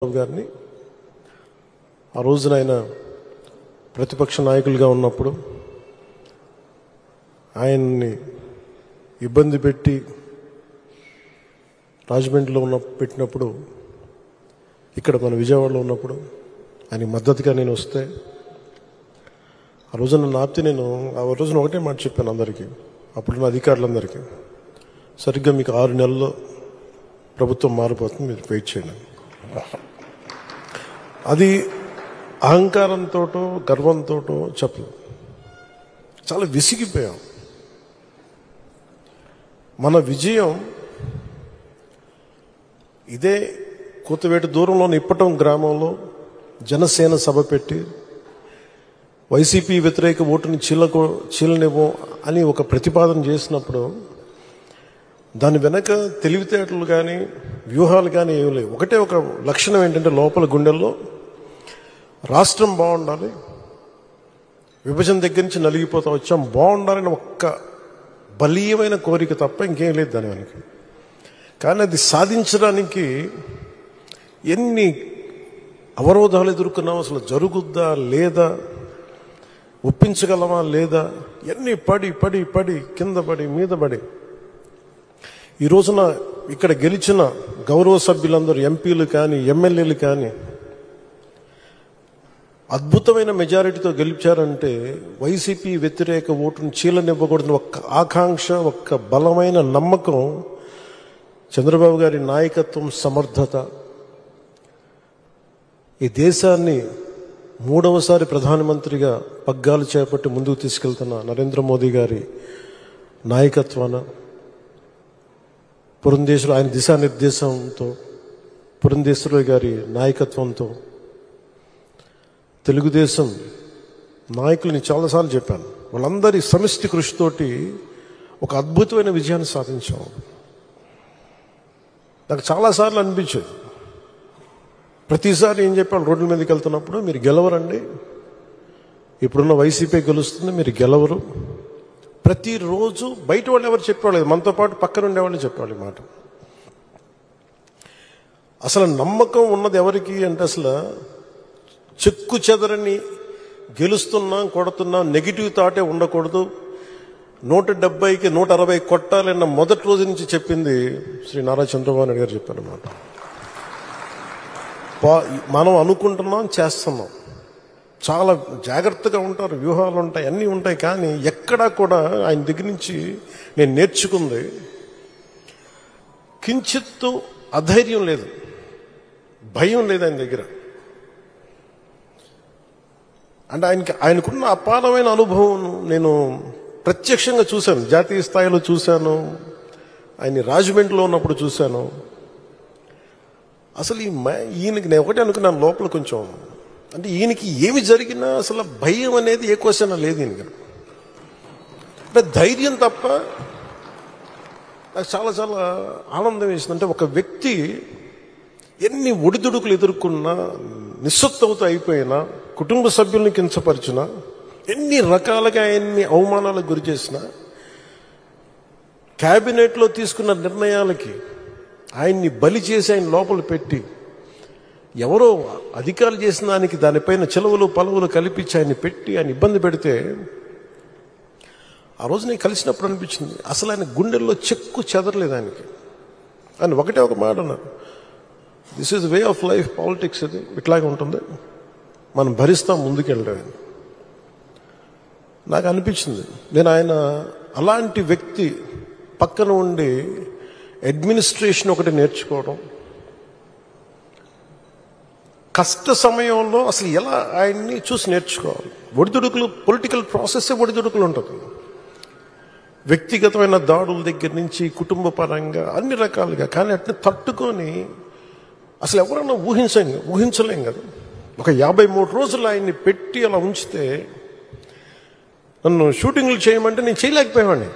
గారిని ఆ రోజున ఆయన ప్రతిపక్ష నాయకులుగా ఉన్నప్పుడు ఆయన్ని ఇబ్బంది పెట్టి రాజమండ్రిలో పెట్టినప్పుడు ఇక్కడ మన విజయవాడలో ఉన్నప్పుడు ఆయన మద్దతుగా నేను వస్తే ఆ రోజున నాపితే నేను ఆ రోజున ఒకటే మాట చెప్పాను అందరికీ, అప్పుడున్న అధికారులందరికీ, సరిగ్గా మీకు 6 నెలల్లో ప్రభుత్వం మారిపోతుంది, మీరు వెయిట్ చేయండి. అది అహంకారంతో గర్వంతో చెప్పలేదు, చాలా విసిగిపోయాం. మన విజయం ఇదే కూతవేట దూరంలోని ఇప్పటం గ్రామంలో జనసేన సభ పెట్టి వైసీపీ వ్యతిరేక ఓటుని చీలనివ్వం అని ఒక ప్రతిపాదన చేసినప్పుడు దాని వెనక తెలివితేటలు కానీ వ్యూహాలు కానీ ఏమి లేవు. ఒకటే ఒక లక్షణం ఏంటంటే లోపల గుండెల్లో రాష్ట్రం బాగుండాలి, విభజన దగ్గర నుంచి నలిగిపోతా వచ్చాం, బాగుండాలని ఒక్క బలీయమైన కోరిక తప్ప ఇంకేం లేదు దాని వెనక. కానీ అది సాధించడానికి ఎన్ని అవరోధాలు ఎదుర్కొన్నాం, అసలు జరుగుద్దా లేదా, ఒప్పించగలమా లేదా, ఎన్ని పడి పడి పడి కింద పడి మీద పడి ఈ రోజున ఇక్కడ గెలిచిన గౌరవ సభ్యులందరూ ఎంపీలు కానీ ఎమ్మెల్యేలు కానీ అద్భుతమైన మెజారిటీతో గెలిచారంటే వైసీపీ వ్యతిరేక ఓటును చీలనివ్వకూడదని ఒక్క ఆకాంక్ష, ఒక్క బలమైన నమ్మకం, చంద్రబాబు గారి నాయకత్వం, సమర్థత, ఈ దేశాన్ని 3వసారి ప్రధానమంత్రిగా పగ్గాలు చేపట్టి ముందుకు తీసుకెళ్తున్న నరేంద్ర మోదీ గారి నాయకత్వాన, పురంధేశ్వరు ఆయన దిశానిర్దేశంతో, పురంధేశ్వరి గారి నాయకత్వంతో, తెలుగుదేశం నాయకులని చాలాసార్లు చెప్పాను, వాళ్ళందరి సమిష్టి కృషితోటి ఒక అద్భుతమైన విజయాన్ని సాధించాం. నాకు చాలాసార్లు అనిపించేది, ప్రతిసారి ఏం చెప్పాను, రోడ్ల మీదకి వెళ్తున్నప్పుడు మీరు గెలవరండి, ఇప్పుడున్న వైసీపీ గెలుస్తుంది, మీరు గెలవరు. ప్రతిరోజు బయట వాళ్ళు ఎవరు చెప్పేవాళ్ళు, మనతో పాటు పక్కన ఉండేవాళ్ళు చెప్పేవాళ్ళు మాట. అసలు నమ్మకం ఉన్నది ఎవరికి అంటే, అసలు చెక్కు చెదరని గెలుస్తున్నాం, కొడుతున్నాం, నెగిటివ్ థాటే ఉండకూడదు, 170కి 160 కొట్టాలన్న మొదటి రోజు నుంచి చెప్పింది శ్రీ నారా చంద్రబాబు నాయుడు గారు చెప్పారన్నమాట. మనం అనుకుంటున్నాం, చేస్తున్నాం, చాలా జాగ్రత్తగా ఉంటారు, వ్యూహాలు ఉంటాయి, అన్నీ ఉంటాయి. కానీ ఎక్కడా కూడా ఆయన దగ్గర నుంచి నేను నేర్చుకుంది కించిత్తు అధైర్యం లేదు, భయం లేదు ఆయన దగ్గర. అంటే ఆయనకున్న అపారమైన అనుభవం నేను ప్రత్యక్షంగా చూశాను, జాతీయ స్థాయిలో చూశాను, ఆయన రాజమండ్రిలో ఉన్నప్పుడు చూశాను. అసలు ఈయనకి నేను ఒకటే అనుకున్నాను లోపల కొంచెం, అంటే ఈయనకి ఏమి జరిగినా అసలు భయం అనేది ఏ క్వశ్చన్ లేదు ఈయనకి. అంటే ధైర్యం తప్ప. నాకు చాలా చాలా ఆనందం వేసింది, అంటే ఒక వ్యక్తి ఎన్ని ఒడిదుడుకులు ఎదుర్కొన్నా, నిస్సత్తువతో అయిపోయినా, కుటుంబ సభ్యుల్ని కించపరిచినా, ఎన్ని రకాలుగా ఎన్ని అవమానాలకు గురి చేసినా, క్యాబినెట్లో తీసుకున్న నిర్ణయాలకి ఆయన్ని బలి చేసి ఆయన లోపల పెట్టి, ఎవరో అధికారులు చేసిన దానికి దానిపైన చిలవలు పలువులు కల్పించి ఆయన్ని పెట్టి ఆయన ఇబ్బంది పెడితే, ఆ రోజు నేను కలిసినప్పుడు అనిపించింది అసలు ఆయన గుండెల్లో చెక్కు చెదరలేదు ఆయనకి. ఆయన ఒకటే ఒక మాట అన్నారు, this is way of life, politics ఇది ఇట్లాగే ఉంటుంది, మనం భరిస్తాం, ముందుకెళ్ళడం. నాకు అనిపించింది నేను ఆయన అలాంటి వ్యక్తి పక్కన ఉండి అడ్మినిస్ట్రేషన్ ఒకటి నేర్చుకోవడం, కష్ట సమయంలో అసలు ఎలా ఆయన్ని చూసి నేర్చుకోవాలి. ఒడిదుడుకులు, పొలిటికల్ ప్రాసెస్ ఒడిదుడుకులు ఉంటుంది, వ్యక్తిగతమైన దాడుల దగ్గర నుంచి కుటుంబ పరంగా అన్ని రకాలుగా. కానీ అట్లా తట్టుకొని అసలు ఎవరన్నా ఊహించలేం కదా. ఒక 53 రోజులు ఆయన్ని పెట్టి అలా ఉంచితే, నన్ను షూటింగ్లు చేయమంటే నేను చేయలేకపోయావాడిని,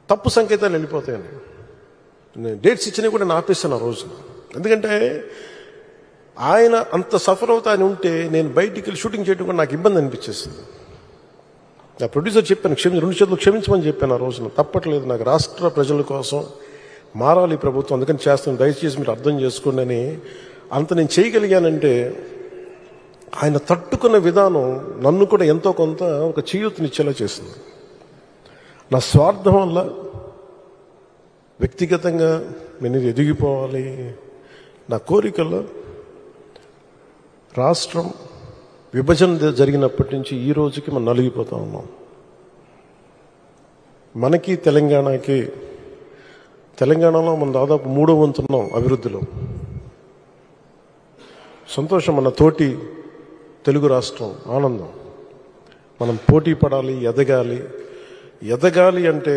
తప్పు సంకేతాలు వెళ్ళిపోతాయని. నేను డేట్స్ ఇచ్చినవి కూడా నేను ఆపేస్తాను ఆ రోజు. ఎందుకంటే ఆయన అంత సఫర్ అవుతా అని ఉంటే నేను బయటికి వెళ్ళి షూటింగ్ చేయడం కూడా నాకు ఇబ్బంది అనిపించేస్తుంది. నా ప్రొడ్యూసర్ చెప్పాను, 2 చేతులు క్షమించమని చెప్పాను ఆ రోజున. తప్పట్లేదు, నాకు రాష్ట్ర ప్రజల కోసం మారాలి ఈ ప్రభుత్వం, అందుకని చేస్తాను, దయచేసి మీరు అర్థం చేసుకోండి అని అంత నేను చేయగలిగానంటే ఆయన తట్టుకున్న విధానం నన్ను కూడా ఎంతో కొంత ఒక చేయూతనిచ్చేలా చేసింది. నా స్వార్థం వల్ల వ్యక్తిగతంగా నేను ఎదిగిపోవాలి, నా కోరికల్లో రాష్ట్రం విభజన జరిగినప్పటి నుంచి ఈ రోజుకి మనం నలిగిపోతా ఉన్నాం. మనకి తెలంగాణలో మనం దాదాపు 3వ వంతున్నాం అభివృద్ధిలో. సంతోషం, మన తోటి తెలుగు రాష్ట్రం ఆనందం. మనం పోటీ పడాలి, ఎదగాలి అంటే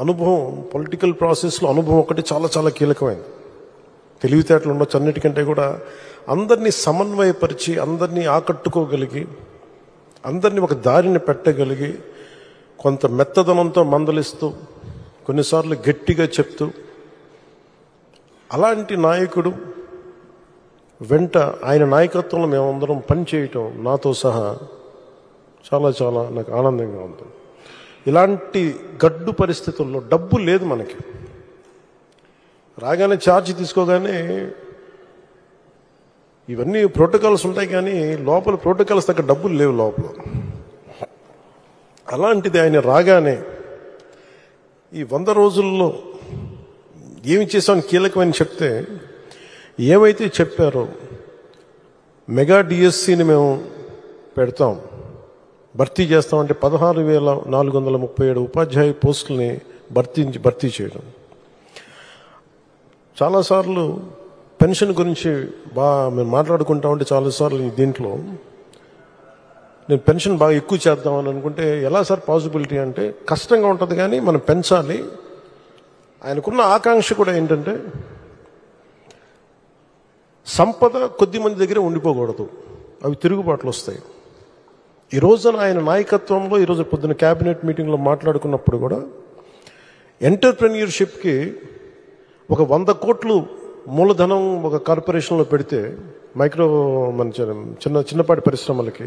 అనుభవం, పొలిటికల్ ప్రాసెస్లో అనుభవం ఒకటి చాలా చాలా కీలకమైనది. తెలివితేటలు ఉండొచ్చు, అన్నిటికంటే కూడా అందరినీ సమన్వయపరిచి, అందరినీ ఆకట్టుకోగలిగి, అందరినీ ఒక దారిని పెట్టగలిగి, కొంత మెత్తదనంతో మందలిస్తూ, కొన్నిసార్లు గట్టిగా చెప్తూ, అలాంటి నాయకుడు వెంట ఆయన నాయకత్వంలో మేమందరం పనిచేయటం నాతో సహా చాలా చాలా నాకు ఆనందంగా ఉంది. ఇలాంటి గడ్డు పరిస్థితుల్లో డబ్బు లేదు మనకి. రాగానే ఛార్జ్ తీసుకోగానే ఇవన్నీ ప్రోటోకాల్స్ ఉంటాయి, కానీ లోపల ప్రోటోకాల్స్ దగ్గర డబ్బులు లేవు లోపల. అలాంటిది ఆయన రాగానే ఈ 100 రోజుల్లో ఏమి చేసామని కీలకమని చెప్తే, ఏమైతే చెప్పారో మెగా డిఎస్సిని మేము పెడతాం, భర్తీ చేస్తామంటే 16,437 ఉపాధ్యాయ పోస్టుల్ని భర్తీ చేయడం. చాలాసార్లు పెన్షన్ గురించి మేము మాట్లాడుకుంటామంటే చాలాసార్లు దీంట్లో నేను పెన్షన్ బాగా ఎక్కువ చేద్దామని అనుకుంటే, ఎలా సార్ పాసిబిలిటీ అంటే కష్టంగా ఉంటుంది, కానీ మనం పెంచాలి. ఆయనకున్న ఆకాంక్ష కూడా ఏంటంటే సంపద కొద్ది మంది దగ్గర ఉండిపోకూడదు, అవి తిరుగుబాట్లు వస్తాయి. ఈ రోజున ఆయన నాయకత్వంలో ఈరోజు పొద్దున క్యాబినెట్ మీటింగ్లో మాట్లాడుకున్నప్పుడు కూడా ఎంటర్ప్రెన్యూర్షిప్కి ఒక 100 కోట్లు మూలధనం ఒక కార్పొరేషన్లో పెడితే, మైక్రో మన చిన్నపాటి పరిశ్రమలకి